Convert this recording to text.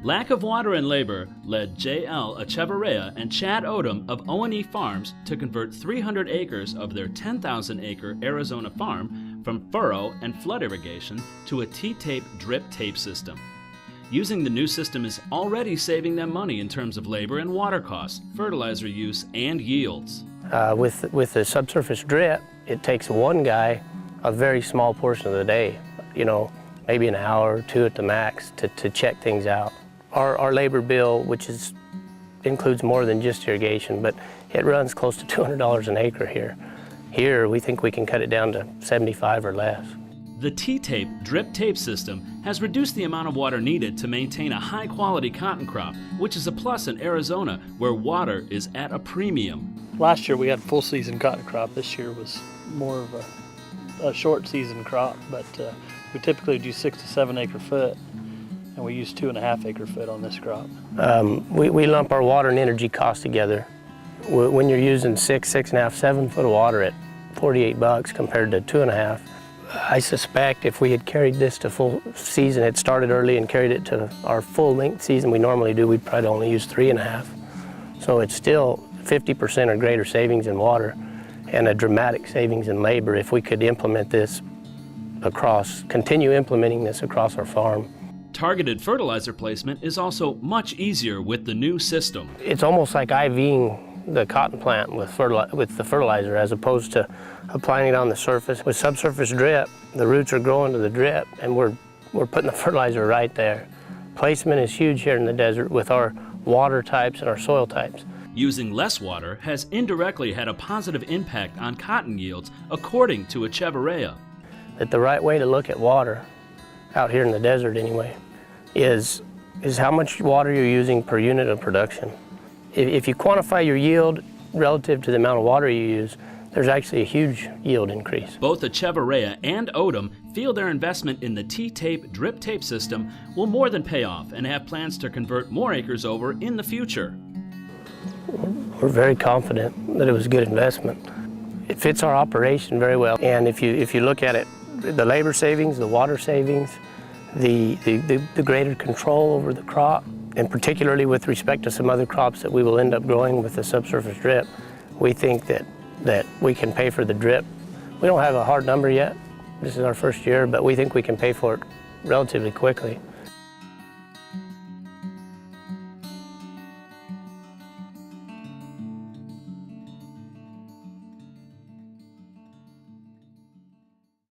Lack of water and labor led J.L. Echevarria and Chad Odom of O&E Farms to convert 300 acres of their 10,000-acre Arizona farm from furrow and flood irrigation to a T-tape drip tape system. Using the new system is already saving them money in terms of labor and water costs, fertilizer use, and yields. With the subsurface drip, it takes one guy a very small portion of the day, maybe an hour or two at the max to check things out. Our labor bill, which includes more than just irrigation, but it runs close to $200 an acre here. Here, we think we can cut it down to 75 or less. The T-tape drip tape system has reduced the amount of water needed to maintain a high-quality cotton crop, which is a plus in Arizona, where water is at a premium. Last year we had full season cotton crop. This year was more of a short season crop, but we typically do 6 to 7 acre foot, and we use 2.5 acre foot on this crop. We lump our water and energy costs together. When you're using 6.5, 7 foot of water at $48 compared to 2.5, I suspect if we had carried this to full season, it started early and carried it to our full length season we normally do, we'd probably only use 3.5. So it's still 50% or greater savings in water and a dramatic savings in labor if we could implement this continue implementing this across our farm. Targeted fertilizer placement is also much easier with the new system. It's almost like IVing the cotton plant with the fertilizer as opposed to applying it on the surface. With subsurface drip, the roots are growing to the drip and we're putting the fertilizer right there. Placement is huge here in the desert with our water types and our soil types. Using less water has indirectly had a positive impact on cotton yields, according to Echevarria. That the right way to look at water, out here in the desert anyway, is how much water you're using per unit of production. If you quantify your yield relative to the amount of water you use, there's actually a huge yield increase. Both Echevarria and Odom feel their investment in the T-tape drip tape system will more than pay off and have plans to convert more acres over in the future. We're very confident that it was a good investment. It fits our operation very well, and if you look at it, the labor savings, the water savings, the greater control over the crop, and particularly with respect to some other crops that we will end up growing with the subsurface drip, we think that we can pay for the drip. We don't have a hard number yet. This is our first year, but we think we can pay for it relatively quickly.